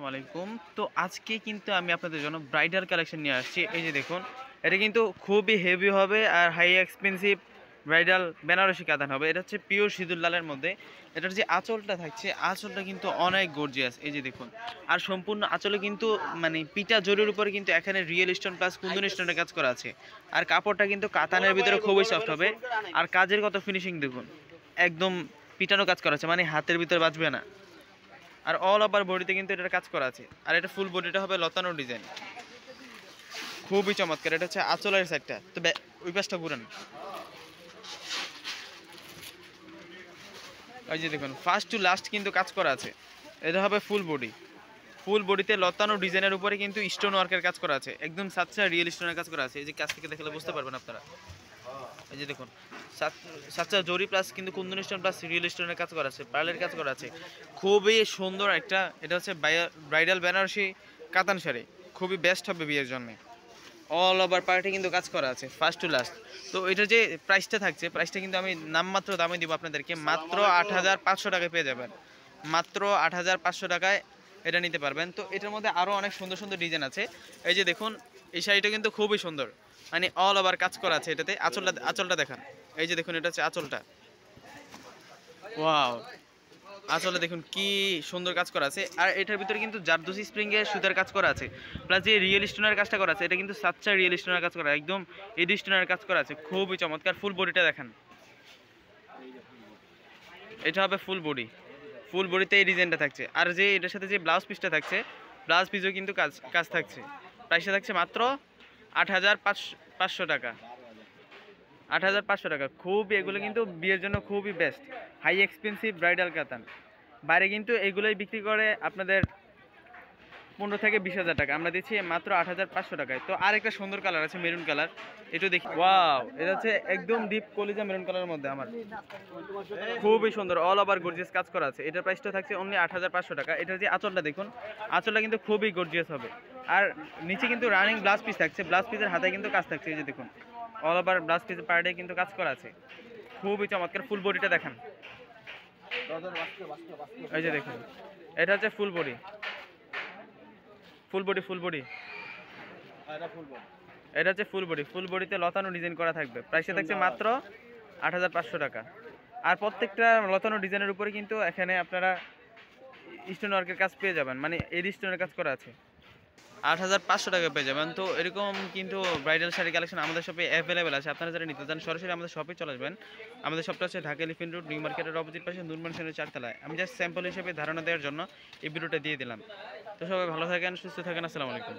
আসসালামু আলাইকুম। তো আজকে কিন্তু আমি আপনাদের জন্য ব্রাইডাল কালেকশন নিয়ে আসছি। এই যে দেখুন, এটা কিন্তু খুবই হেভি হবে আর হাই এক্সপেন্সিভ ব্রাইডাল বেনারসি কাতান হবে। এটা হচ্ছে পিওর সিঁদুর লালের মধ্যে। এটার যে আঁচলটা থাকছে, আঁচলটা কিন্তু অনেক গর্জিয়াস। এই যে দেখুন, আর সম্পূর্ণ আঁচলে কিন্তু মানে পিটা জরির উপরে কিন্তু এখানে রিয়েল স্টোন প্লাস কুন্দন স্টোনের কাজ করা আছে। আর কাপড়টা কিন্তু কাতানের ভিতরে খুবই সফট হবে। আর কাজের কত ফিনিশিং দেখুন, একদম পিটানো কাজ করা আছে, মানে হাতের ভিতরে বাজবে না। আর অল ওভার বডিতে কিন্তু এটার কাজ করা আছে। আর এটা ফুল বডিটা হবে লতানো ডিজাইন, খুবই চমৎকার। এটা হচ্ছে আঁচলের সাইডটা। তো ওই পাশটা ঘুরান। ওই যে দেখুন, ফার্স্ট টু লাস্ট কিন্তু কাজ করা আছে। এটা হবে ফুল বডি। ফুল বডিতে লতানো ডিজাইনের উপরে কিন্তু স্টোন ওয়ার্কের কাজ করা আছে, একদম সাচ্চা রিয়েল স্টোনের কাজ করা আছে। এই যে কাছ থেকে দেখলে বুঝতে পারবেন আপনারা। এই যে দেখুন, সাচ্চা জরি প্লাস কিন্তু কুন্দন স্টোন প্লাস রিয়েল স্টোনের কাজ করা আছে, পার্লের কাজ করা আছে। খুবই সুন্দর একটা, এটা হচ্ছে ব্রাইডাল বেনারসি কাতান শাড়ি, খুবই বেস্ট হবে বিয়ের জন্য। অল ওভার পার্টে কিন্তু কাজ করা আছে ফার্স্ট টু লাস্ট। তো এটার যে প্রাইসটা থাকছে, প্রাইসটা কিন্তু আমি নামমাত্র দামে দিব আপনাদেরকে, মাত্র ৮৫০০ টাকায় পেয়ে যাবেন। মাত্র ৮৫০০ টাকায় এটা নিতে পারবেন। তো এটার মধ্যে আরও অনেক সুন্দর সুন্দর ডিজাইন আছে। এই যে দেখুন, এই শাড়িটা কিন্তু খুবই সুন্দর, মানে অল ওভার কাজ করা আছে এটাতে। আঁচলটা দেখান। এই যে দেখুন, এটা হচ্ছে আঁচলটা। ওয়াও, আসলে দেখুন কি সুন্দর কাজ করা আছে। আর এটার ভিতরে কিন্তু জারদোসি স্প্রিং এর সুতার কাজ করা আছে, প্লাস যে রিয়েল স্টোনের কাজটা করা আছে, এটা কিন্তু সাচ্চা রিয়েল স্টোনের কাজ করা, একদম এডি স্টোনের কাজ করা আছে, খুবই চমৎকার। ফুল বডিটা দেখেন, এটা হবে ফুল বডি। ফুল বডিতে এই ডিজাইনটা থাকছে। আর যে এটার সাথে যে ব্লাউজ পিসটা থাকছে, ব্লাউজ পিসও কিন্তু কাজ কাজ থাকছে। প্রাইসটা থাকছে মাত্র ৮৫০০ টাকা। ৮৫০০ টাকা। খুবই, এগুলো কিন্তু বিয়ের জন্য খুবই বেস্ট, হাই এক্সপেন্সিভ ব্রাইডাল কাতান। বাইরে কিন্তু এগুলোই বিক্রি করে আপনাদের ১৫ থেকে ২০ হাজার টাকা, আমরা দিচ্ছি মাত্র ৮৫০০ টাকায়। তো আর একটা সুন্দর কালার আছে, মেরুন কালার, একটু দেখি। ওয়াও, এটা হচ্ছে একদম ডিপ কলিজা মেরুন কালারের মধ্যে আমার, খুবই সুন্দর, অল ওভার গর্জিয়াস কাজ করা আছে। এটার প্রাইসটা থাকছে অনলি ৮৫০০ টাকা। এটার যে আঁচলটা দেখুন, আঁচলটা কিন্তু খুবই গর্জিয়াস হবে। আর নিচে কিন্তু রানিং ব্লাউজ পিস থাকছে, ব্লাউজ পিসের হাতে কিন্তু কাজ থাকছে। এই যে দেখুন, অল ওভার ব্লাউজ পিসের পার্টে কিন্তু কাজ করা আছে, খুবই চমৎকার। ফুল বডিটা দেখান। এই যে দেখুন, এটা হচ্ছে full body. Full body, full body, এটা হচ্ছে ফুল বডি। ফুল বডিতে লতানো ডিজাইন করা থাকবে। প্রাইসে থাকছে মাত্র ৮৫০০ টাকা। আর প্রত্যেকটা লতানো ডিজাইনের উপরে কিন্তু এখানে আপনারা স্টোন ওয়ার্কের কাজ পেয়ে যাবেন, মানে এডি স্টোনের কাজ করা আছে। ৮৫০০ টাকা পেয়ে যাবেন। তো এরকম কিন্তু ব্রাইডাল শাড়ি কালেকশন আমাদের শপে অ্যাভেলেবেল আছে। আপনারা যারা নিতে চান সরাসরি আমাদের শপে চলে আসবেন। আমাদের শপটা হচ্ছে ঢাকা এলিফ্যান্ট রোড, নিউ মার্কেটের অপোজিট পাশে নূর ম্যানশনের ৪ তলায়। আমি জাস্ট স্যাম্পল হিসেবে ধারণা দেওয়ার জন্য এই ভিডিওটা দিয়ে দিলাম। তো সবাই ভালো থাকেন, সুস্থ থাকেন। আসসালামু আলাইকুম।